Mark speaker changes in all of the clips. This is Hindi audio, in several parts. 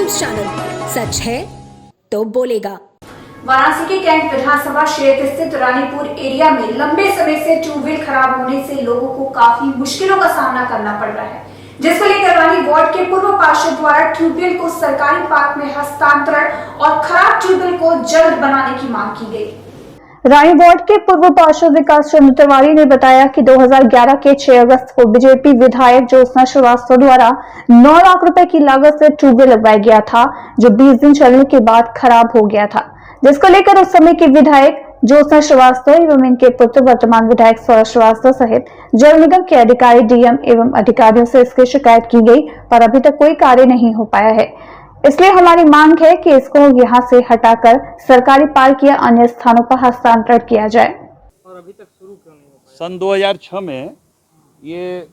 Speaker 1: न्यूज चैनल, सच है तो बोलेगा।
Speaker 2: वाराणसी के कैंट विधानसभा क्षेत्र स्थित रानीपुर एरिया में लंबे समय से ट्यूबवेल खराब होने से लोगों को काफी मुश्किलों का सामना करना पड़ रहा है, जिसको लेकर रानी वार्ड के पूर्व पार्षद द्वारा ट्यूबवेल को सरकारी पार्क में हस्तांतरण और खराब ट्यूबवेल को जल्द बनाने की मांग की गई।
Speaker 3: रानी वार्ड के पूर्व पार्षद विकास चंद्र तिवारी ने बताया कि 2011 के 6 अगस्त को बीजेपी विधायक ज्योत्सना श्रीवास्तव द्वारा 9 लाख रुपए की लागत से ट्यूबवेल लगवाया गया था, जो 20 दिन चलने के बाद खराब हो गया था, जिसको लेकर उस समय के विधायक ज्योत्सना श्रीवास्तव एवं इनके पुत्र वर्तमान विधायक सौरभ श्रीवास्तव सहित जल निगम के अधिकारी, डीएम एवं अधिकारियों से इसकी शिकायत की गई, पर अभी तक कोई कार्य नहीं हो पाया है। इसलिए हमारी मांग है कि इसको यहां से हटाकर सरकारी पार्क या अन्य स्थानों पर हस्तांतरण किया जाए।
Speaker 4: और अभी तक शुरू क्यों नहीं हो पाया?
Speaker 5: सन 2006 में ये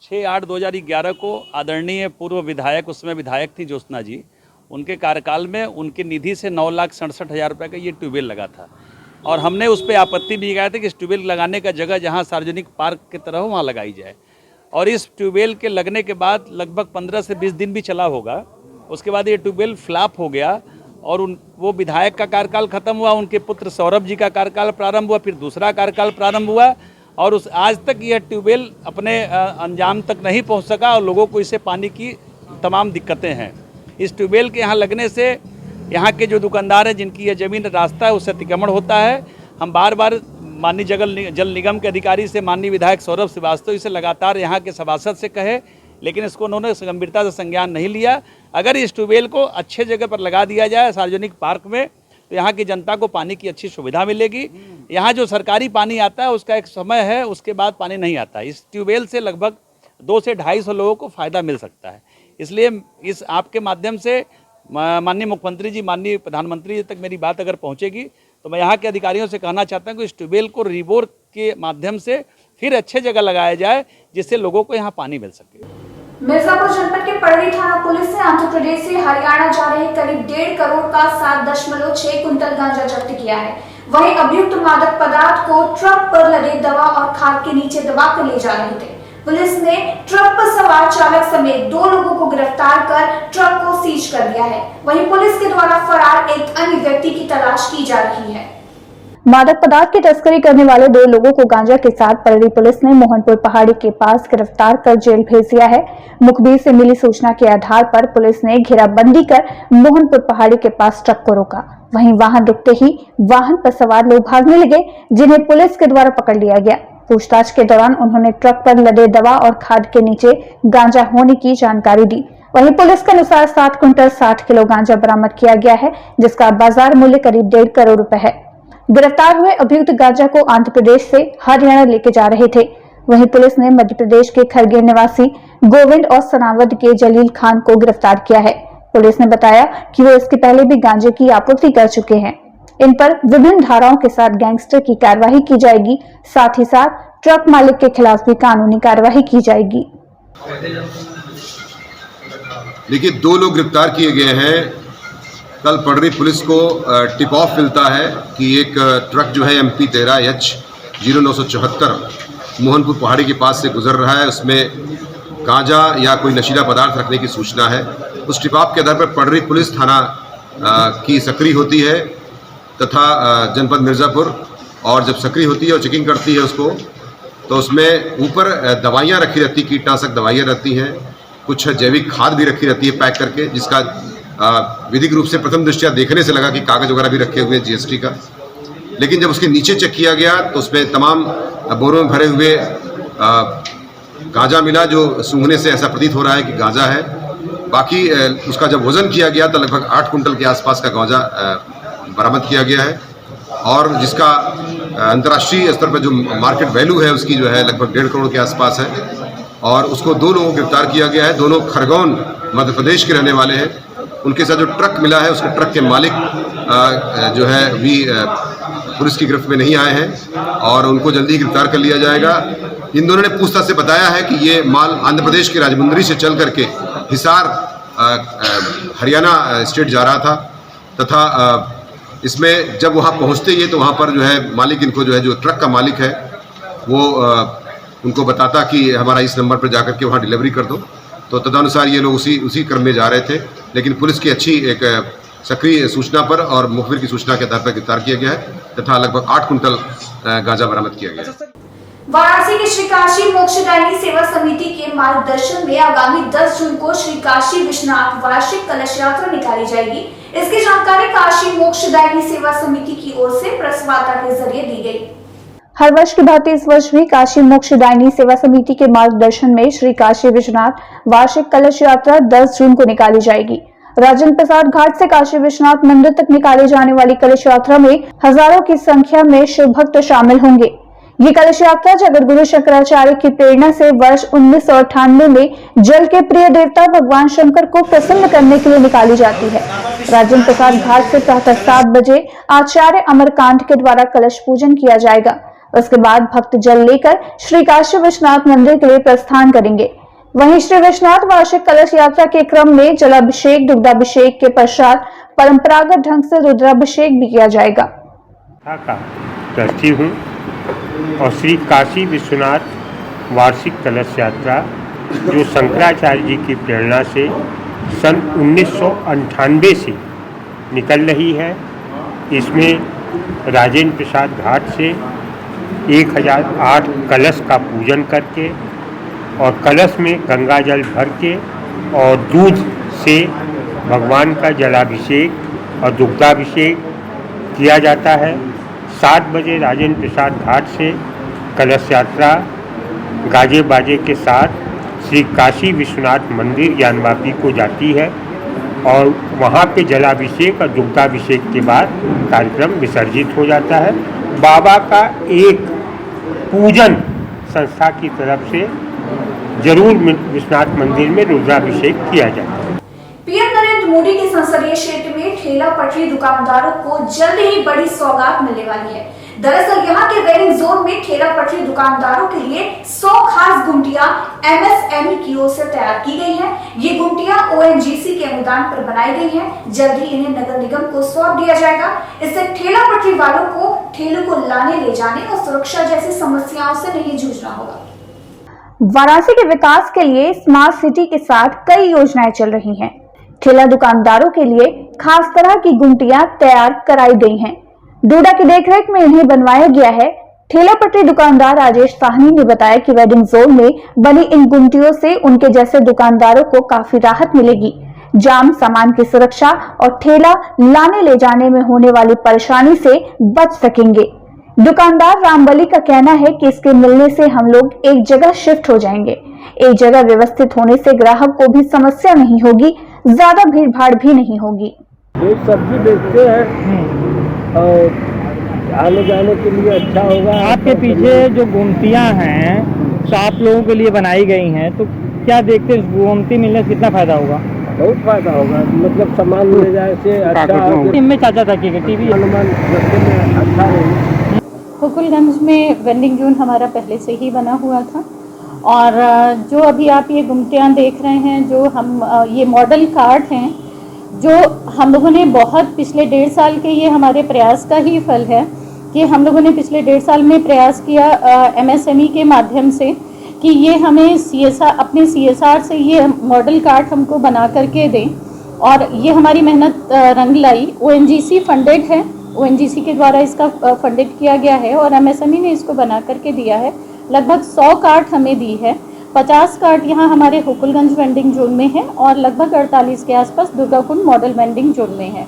Speaker 5: 6/8/2011 को आदरणीय पूर्व विधायक, उसमें विधायक थी ज्योत्सना जी, उनके कार्यकाल में उनकी निधि से 9,67,000 रुपये का ये ट्यूबवेल लगा था। और हमने उस पर आपत्ति भी लगाई थी कि इस ट्यूबवेल लगाने का जगह जहाँ सार्वजनिक पार्क की तरह हो वहाँ लगाई जाए। और इस ट्यूबवेल के लगने के बाद लगभग 15 से 20 दिन भी चला होगा, उसके बाद ये ट्यूबवेल फ्लॉप हो गया और वो विधायक का कार्यकाल खत्म हुआ, उनके पुत्र सौरभ जी का कार्यकाल प्रारंभ हुआ, फिर दूसरा कार्यकाल प्रारंभ हुआ और आज तक यह ट्यूबवेल अपने अंजाम तक नहीं पहुंच सका और लोगों को इससे पानी की तमाम दिक्कतें हैं। इस ट्यूबवेल के यहाँ लगने से यहाँ के जो दुकानदार हैं, जिनकी यह ज़मीन रास्ता है, उससे अतिक्रमण होता है। हम बार बार माननीय जल निगम के अधिकारी से, माननीय विधायक सौरभ श्रीवास्तव इसे लगातार यहाँ के सभासद से कहे, लेकिन इसको उन्होंने गंभीरता से संज्ञान नहीं लिया। अगर इस ट्यूबवेल को अच्छे जगह पर लगा दिया जाए सार्वजनिक पार्क में, तो यहाँ की जनता को पानी की अच्छी सुविधा मिलेगी। यहाँ जो सरकारी पानी आता है उसका एक समय है, उसके बाद पानी नहीं आता। इस ट्यूबवेल से लगभग 200 से 250 लोगों को फ़ायदा मिल सकता है। इसलिए इस आपके माध्यम से माननीय मुख्यमंत्री जी, माननीय प्रधानमंत्री जी तक मेरी बात अगर पहुँचेगी तो मैं यहाँ के अधिकारियों से कहना चाहता हूँ कि इस ट्यूबवेल को रिबोर के माध्यम से फिर अच्छे जगह लगाया जाए, जिससे लोगों को यहाँ पानी मिल सके।
Speaker 2: मिर्जापुर जनपद के पड़री थाना पुलिस ने आंध्र प्रदेश से हरियाणा जा रहे करीब 1.5 करोड़ का 7.6 कुंटल गांजा जब्त किया है। वहीं अभियुक्त मादक पदार्थ को ट्रक पर लदे दवा और खाद के नीचे दबाकर ले जा रहे थे। पुलिस ने ट्रक पर सवार चालक समेत 2 लोगों को गिरफ्तार कर ट्रक को सीज कर दिया है। वहीं पुलिस के द्वारा फरार एक अन्य व्यक्ति की तलाश की जा रही है।
Speaker 3: मादक पदार्थ की तस्करी करने वाले 2 लोगों को गांजा के साथ पड़री पुलिस ने मोहनपुर पहाड़ी के पास गिरफ्तार कर जेल भेज दिया है। मुखबिर से मिली सूचना के आधार पर पुलिस ने घेराबंदी कर मोहनपुर पहाड़ी के पास ट्रक को रोका। वहीं वाहन रुकते ही वाहन पर सवार लोग भागने लगे, जिन्हें पुलिस के द्वारा पकड़ लिया गया। पूछताछ के दौरान उन्होंने ट्रक पर लदे दवा और खाद के नीचे गांजा होने की जानकारी दी। वहीं पुलिस के अनुसार 7 कुंटल 60 किलो गांजा बरामद किया गया है, जिसका बाजार मूल्य करीब 1.5 करोड़ रुपए है। गिरफ्तार हुए अभियुक्त गांजा को आंध्र प्रदेश से हरियाणा लेके जा रहे थे। वहीं पुलिस ने मध्य प्रदेश के खरगेर निवासी गोविंद और सनावद के जलील खान को गिरफ्तार किया है। पुलिस ने बताया कि वो इसके पहले भी गांजे की आपूर्ति कर चुके हैं। इन पर विभिन्न धाराओं के साथ गैंगस्टर की कार्रवाई की जाएगी, साथ ही साथ ट्रक मालिक के खिलाफ भी कानूनी कार्रवाई की जाएगी।
Speaker 6: देखिए, 2 लोग गिरफ्तार किए गए हैं। कल पड़री पुलिस को टिप ऑफ मिलता है कि एक ट्रक जो है MP 13H0974 मोहनपुर पहाड़ी के पास से गुजर रहा है, उसमें गांजा या कोई नशीला पदार्थ रखने की सूचना है। उस टिप ऑफ के आधार पर पड़री पुलिस थाना की सक्रिय होती है तथा जनपद मिर्ज़ापुर, और जब सक्रिय होती है और चेकिंग करती है उसको, तो उसमें ऊपर दवाइयाँ रखी रहती, कीटनाशक दवाइयाँ रहती हैं, कुछ जैविक खाद भी रखी रहती है पैक करके, जिसका विधिक रूप से प्रथम दृष्टया देखने से लगा कि कागज वगैरह भी रखे हुए हैं GST का। लेकिन जब उसके नीचे चेक किया गया तो उसमें तमाम बोरों में भरे हुए गांजा मिला, जो सूंघने से ऐसा प्रतीत हो रहा है कि गांजा है। बाकी उसका जब वजन किया गया तो लगभग 8 कुंटल के आसपास का गांजा बरामद किया गया है, और जिसका अंतर्राष्ट्रीय स्तर पर जो मार्केट वैल्यू है उसकी जो है लगभग 1.5 करोड़ के आसपास है। और उसको 2 लोगों को गिरफ्तार किया गया है। दोनों खरगोन मध्य प्रदेश के रहने वाले हैं। उनके साथ जो ट्रक मिला है, उसके ट्रक के मालिक जो है भी पुलिस की गिरफ्त में नहीं आए हैं और उनको जल्दी गिरफ्तार कर लिया जाएगा। इन दोनों ने पूछताछ से बताया है कि ये माल आंध्र प्रदेश के राजमुंदरी से चल करके हिसार हरियाणा स्टेट जा रहा था, तथा इसमें जब वहाँ पहुँचते ही तो वहाँ पर जो है मालिक इनको जो है, जो ट्रक का मालिक है, वो उनको बताता कि हमारा इस नंबर पर जाकर के वहाँ डिलीवरी कर दो। तो तदनुसार ये लोग उसी क्रम में जा रहे थे, लेकिन पुलिस की अच्छी एक सक्रिय सूचना पर और मुखबिर की सूचना के आधार पर गिरफ्तार किया गया है तथा लगभग 8 कुंटल गांजा बरामद किया गया है।
Speaker 2: वाराणसी के श्री काशी मोक्षदायिनी सेवा समिति के मार्गदर्शन में आगामी 10 जून को श्री काशी विश्वनाथ वार्षिक कलश यात्रा निकाली जाएगी। इसकी जानकारी काशी मोक्षदायिनी सेवा समिति की ओर से प्रेस वार्ता के जरिए दी गई।
Speaker 3: हर वर्ष की भांति इस वर्ष भी काशी मोक्षदायिनी सेवा समिति के मार्गदर्शन में श्री काशी विश्वनाथ वार्षिक कलश यात्रा 10 जून को निकाली जाएगी। राजेंद्र प्रसाद घाट से काशी विश्वनाथ मंदिर तक निकाली जाने वाली कलश यात्रा में हजारों की संख्या में शिव भक्त शामिल होंगे। ये कलश यात्रा जगत गुरु शंकराचार्य की प्रेरणा से वर्ष 1998 में जल के प्रिय देवता भगवान शंकर को प्रसन्न करने के लिए निकाली जाती है। राजेंद्र प्रसाद घाट से प्रातः 7 बजे आचार्य अमरकांत के द्वारा कलश पूजन किया जाएगा। उसके बाद भक्त जल लेकर श्री काशी विश्वनाथ मंदिर के लिए प्रस्थान करेंगे। वहीं श्री विश्वनाथ वार्षिक कलश यात्रा के क्रम में जलाभिषेक, दुग्धाभिषेक के पश्चात परंपरागत ढंग से रुद्राभिषेक भी किया जाएगा।
Speaker 7: ट्रस्टी हूँ और श्री काशी विश्वनाथ वार्षिक कलश यात्रा जो शंकराचार्य जी की प्रेरणा से सन 1998 से निकल रही है, इसमें राजेंद्र प्रसाद घाट से 1008 कलश का पूजन करके और कलश में गंगा जल भर के और दूध से भगवान का जलाभिषेक और दुग्धाभिषेक किया जाता है। 7 बजे राजेंद्र प्रसाद घाट से कलश यात्रा गाजे बाजे के साथ श्री काशी विश्वनाथ मंदिर ज्ञानवापी को जाती है और वहाँ पे जलाभिषेक और दुग्धाभिषेक के बाद कार्यक्रम विसर्जित हो जाता है। बाबा का एक पूजन संस्था की तरफ से जरूर विश्वनाथ मंदिर में रुद्राभिषेक किया जाता है।
Speaker 2: पीएम नरेंद्र मोदी के संसदीय क्षेत्र में ठेला पटरी दुकानदारों को जल्द ही बड़ी सौगात मिलने वाली है। दरअसल यहां के वेंडिंग जोन में ठेला पटरी दुकानदारों के लिए 100 खास गुमटियां एमएसएमई की ओर से तैयार की गई हैं। ये गुमटियां ओएनजीसी के अनुदान पर बनाई गई हैं। जल्द ही इन्हें नगर निगम को सौंप दिया जाएगा। इससे ठेला पटरी वालों को ठेलों को लाने ले जाने और सुरक्षा जैसी समस्याओं से नहीं जूझना होगा।
Speaker 3: वाराणसी के विकास के लिए स्मार्ट सिटी के साथ कई योजनाएं चल रही हैं। ठेला दुकानदारों के लिए खास तरह की गुमटियां तैयार कराई गई हैं। डोडा की देखरेख में इन्हें बनवाया गया है। ठेला पटरी दुकानदार राजेश साहनी ने बताया कि वेडिंग जोन में बनी इन गुमटियों से उनके जैसे दुकानदारों को काफी राहत मिलेगी। जाम, सामान की सुरक्षा और ठेला लाने ले जाने में होने वाली परेशानी से बच सकेंगे। दुकानदार रामबली का कहना है कि इसके मिलने से हम लोग एक जगह शिफ्ट हो जाएंगे। एक जगह व्यवस्थित होने से ग्राहक को भी समस्या नहीं होगी, ज्यादा भीड़ भाड़ भी नहीं होगी।
Speaker 8: एक सब्जी बेचते हैं और आने जाने के लिए अच्छा होगा।
Speaker 4: आपके पीछे जो गुमटियां हैं तो आप लोगों के लिए बनाई गई हैं, तो क्या देखते हैं गुमटी मिलने से कितना फायदा होगा?
Speaker 8: बहुत फायदा होगा, मतलब सामान ले जाए से अच्छा।
Speaker 4: इनमें चाचा था कि टीवी
Speaker 8: अनुमान रस्ते में अच्छा रहे।
Speaker 9: हुकुलगंज में वेंडिंग जोन हमारा पहले से ही बना हुआ था और जो अभी आप ये गुमटियाँ देख रहे हैं, जो हम ये मॉडल कार्ट हैं, जो हम लोगों ने बहुत पिछले 1.5 साल के, ये हमारे प्रयास का ही फल है कि हम लोगों ने पिछले 1.5 साल में प्रयास किया एमएसएमई के माध्यम से कि ये हमें सीएसआर, अपने सीएसआर से ये मॉडल कार्ट हमको बना करके दें और ये हमारी मेहनत रंग लाई। ओएनजीसी फंडेड है, ओएनजीसी के द्वारा इसका फंडेड किया गया है और एमएसएमई ने इसको बना करके दिया है। लगभग 100 कार्ट हमें दी है। 50 कार्ट यहाँ हमारे हुकुलगंज वेंडिंग जोन में है और लगभग 48 के आसपास दुर्गाकुंड मॉडल वेंडिंग जोन में है।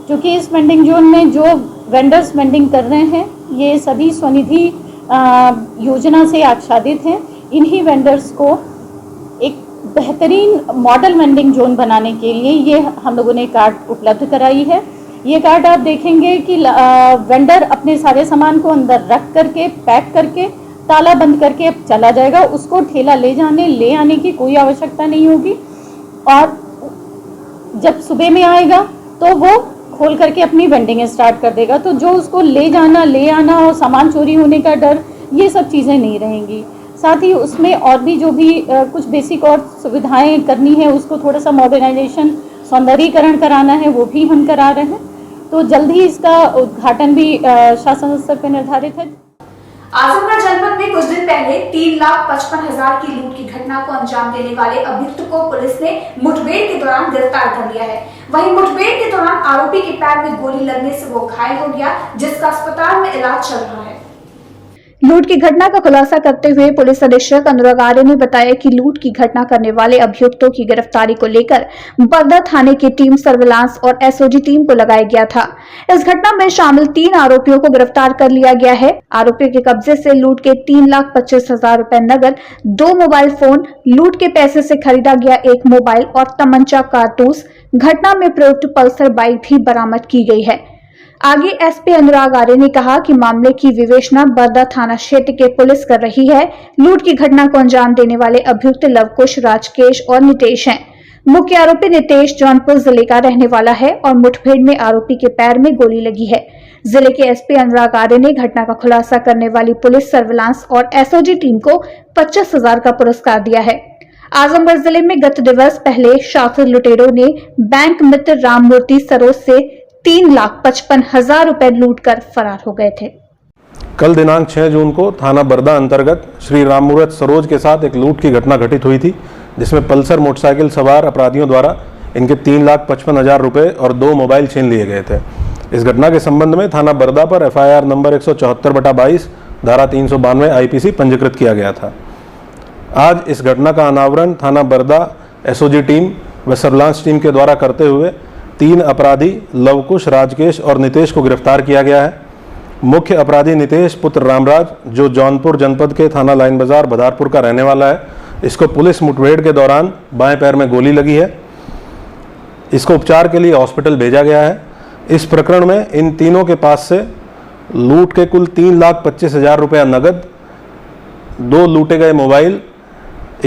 Speaker 9: क्योंकि इस वेंडिंग जोन में जो वेंडर्स वेंडिंग कर रहे हैं ये सभी स्वनिधि योजना से आच्छादित हैं। इन्हीं वेंडर्स को एक बेहतरीन मॉडल वेंडिंग जोन बनाने के लिए ये हम लोगों ने कार्ड उपलब्ध कराई है। ये कार्ड आप देखेंगे कि वेंडर अपने सारे सामान को अंदर रख करके पैक करके ताला बंद करके चला जाएगा। उसको ठेला ले आने की कोई आवश्यकता नहीं होगी और जब सुबह में आएगा तो वो खोल करके अपनी वेंडिंग स्टार्ट कर देगा। तो जो उसको ले आना और सामान चोरी होने का डर, ये सब चीज़ें नहीं रहेंगी। साथ ही उसमें और भी जो भी कुछ बेसिक और सुविधाएं करनी है, उसको थोड़ा सा मॉडर्नाइजेशन, सौंदर्यीकरण कराना है, वो भी हम करा रहे हैं। तो जल्द ही इसका उद्घाटन भी शासन स्तर पर निर्धारित है।
Speaker 2: आजमगढ़ जनपद में कुछ दिन पहले 3,55,000 की लूट की घटना को अंजाम देने वाले अभियुक्त को पुलिस ने मुठभेड़ के दौरान गिरफ्तार कर लिया है। वहीं मुठभेड़ के दौरान आरोपी के पैर में गोली लगने से वो घायल हो गया, जिसका अस्पताल में इलाज चल रहा है।
Speaker 3: लूट की घटना का खुलासा करते हुए पुलिस अधीक्षक अनुराग आर्य ने बताया कि लूट की घटना करने वाले अभियुक्तों की गिरफ्तारी को लेकर बरदा थाने की टीम सर्विलांस और एसओजी टीम को लगाया गया था। इस घटना में शामिल 3 आरोपियों को गिरफ्तार कर लिया गया है। आरोपियों के कब्जे से लूट के 3,25,000 रुपए नगद, 2 मोबाइल फोन, लूट के पैसे से खरीदा गया 1 मोबाइल और तमंचा कारतूस, घटना में प्रयुक्त पल्सर बाइक भी बरामद की गई है। आगे एसपी अनुराग आर्य ने कहा कि मामले की विवेचना बरदा थाना क्षेत्र के पुलिस कर रही है। लूट की घटना को अंजाम देने वाले अभियुक्त लवकुश, राजकेश और नितेश हैं। मुख्य आरोपी नितेश जौनपुर जिले का रहने वाला है और मुठभेड़ में आरोपी के पैर में गोली लगी है। जिले के एसपी अनुराग आर्य ने घटना का खुलासा करने वाली पुलिस सर्विलांस और एसओजी टीम को 25,000 का पुरस्कार दिया है। आजमगढ़ जिले में गत दिवस पहले शातिर लुटेरों ने बैंक मित्र राममूर्ति सरोज से 3,55,000 रुपए लूटकर फरार हो गए थे।
Speaker 10: कल दिनांक 6 जून को थाना बरदा अंतर्गत श्री राममूर्त सरोज के साथ एक लूट की घटना घटित हुई थी, जिसमें पल्सर मोटरसाइकिल सवार अपराधियों द्वारा इनके 3,55,000 रुपए और 2 मोबाइल छीन लिए गए थे। इस घटना के संबंध में थाना बरदा पर एफआईआर नंबर 174/22 धारा 392 आईपीसी पंजीकृत किया गया था। आज इस घटना का अनावरण थाना बरदा एसओजी टीम व सर्विलांस टीम के द्वारा करते हुए 3 अपराधी लवकुश, राजकेश और नितेश को गिरफ्तार किया गया है। मुख्य अपराधी नितेश पुत्र रामराज, जो जौनपुर जनपद के थाना लाइन बाजार बदारपुर का रहने वाला है, इसको पुलिस मुठभेड़ के दौरान बाएं पैर में गोली लगी है। इसको उपचार के लिए हॉस्पिटल भेजा गया है। इस प्रकरण में इन तीनों के पास से लूट के कुल 3,25,000 रुपया नगद, 2 लूटे गए मोबाइल,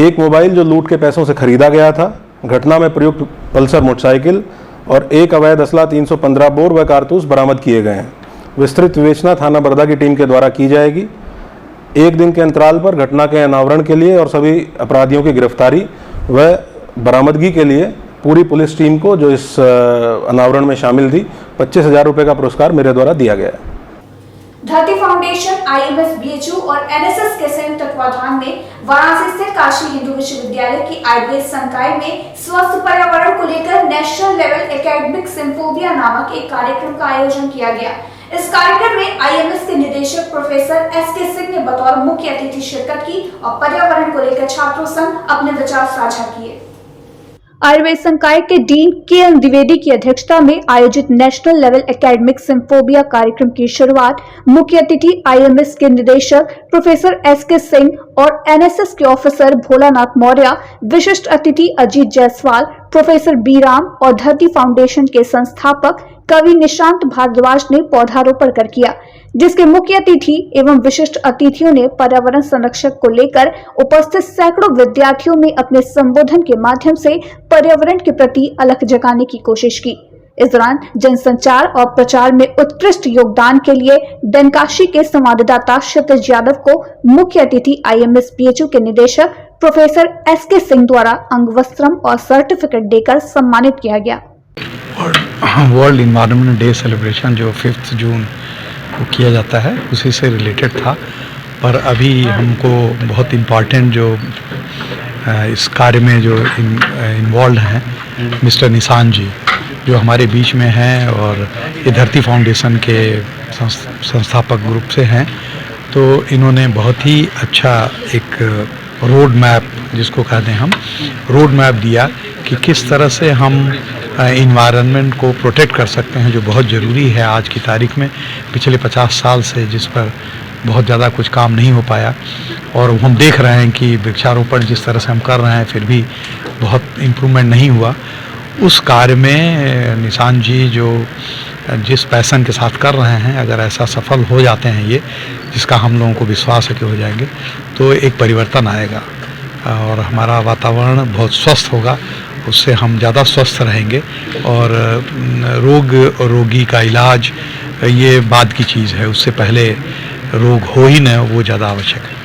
Speaker 10: 1 मोबाइल जो लूट के पैसों से खरीदा गया था, घटना में प्रयुक्त पल्सर मोटरसाइकिल और 1 अवैध असला 315 बोर व कारतूस बरामद किए गए हैं। विस्तृत विवेचना थाना बरदा की टीम के द्वारा की जाएगी। 1 दिन के अंतराल पर घटना के अनावरण के लिए और सभी अपराधियों की गिरफ्तारी व बरामदगी के लिए पूरी पुलिस टीम को, जो इस अनावरण में शामिल थी, 25,000 रुपये का पुरस्कार मेरे द्वारा दिया गया है।
Speaker 2: धरती फाउंडेशन, आईएमएस, बीएचयू और एनएसएस के संयुक्त तत्वाधान में वाराणसी स्थित काशी हिंदू विश्वविद्यालय की आयुर्वेद संकाय में स्वस्थ पर्यावरण को लेकर नेशनल लेवल एकेडमिक सिम्पोजियम नामक एक कार्यक्रम का आयोजन किया गया। इस कार्यक्रम में आईएमएस के निदेशक प्रोफेसर एसके सिंह ने बतौर मुख्य अतिथि शिरकत की और पर्यावरण को लेकर छात्रों संग अपने विचार साझा किए।
Speaker 3: आयुर्वेद संकाय के डीन के द्विवेदी की अध्यक्षता में आयोजित नेशनल लेवल एकेडमिक सिम्पोजियम कार्यक्रम की शुरुआत मुख्य अतिथि आईएमएस के निदेशक प्रोफेसर एसके सिंह और एनएसएस के ऑफिसर भोलानाथ मौर्य, विशिष्ट अतिथि अजीत जायसवाल, प्रोफेसर बी राम और धरती फाउंडेशन के संस्थापक कवि निशांत भारद्वाज ने पौधारोपण कर किया, जिसके मुख्य अतिथि एवं विशिष्ट अतिथियों ने पर्यावरण संरक्षण को लेकर उपस्थित सैकड़ों विद्यार्थियों में अपने संबोधन के माध्यम से पर्यावरण के प्रति अलख जगाने की कोशिश की। इस दौरान जनसंचार और प्रचार में उत्कृष्ट योगदान के लिए डनकाशी के संवाददाता क्षितिज यादव को मुख्य अतिथि आईएमएस बीएचयू के निदेशक प्रोफेसर एसके सिंह द्वारा अंगवस्त्रम और सर्टिफिकेट देकर सम्मानित किया गया।
Speaker 11: वर्ल्ड इन्वायरमेंट डे सेलिब्रेशन जो 5 जून को किया जाता है, उसी से रिलेटेड था, पर अभी हमको बहुत इम्पॉर्टेंट जो इस कार्य में जो इन्वॉल्व हैं मिस्टर निशांत जी, जो हमारे बीच में हैं और ये धरती फाउंडेशन के संस्थापक ग्रुप से हैं, तो इन्होंने बहुत ही अच्छा एक रोड मैप, जिसको कहते हैं हम रोड मैप दिया कि किस तरह से हम इन्वायरमेंट को प्रोटेक्ट कर सकते हैं, जो बहुत ज़रूरी है आज की तारीख में। पिछले 50 साल से जिस पर बहुत ज़्यादा कुछ काम नहीं हो पाया, और हम देख रहे हैं कि वृक्षारोपण जिस तरह से हम कर रहे हैं फिर भी बहुत इम्प्रूवमेंट नहीं हुआ। उस कार्य में निशांत जी जो जिस पैशन के साथ कर रहे हैं, अगर ऐसा सफल हो जाते हैं ये, जिसका हम लोगों को विश्वास है कि हो जाएंगे, तो एक परिवर्तन आएगा और हमारा वातावरण बहुत स्वस्थ होगा, उससे हम ज़्यादा स्वस्थ रहेंगे और रोगी का इलाज ये बाद की चीज़ है, उससे पहले रोग हो ही न, वो ज़्यादा आवश्यक है।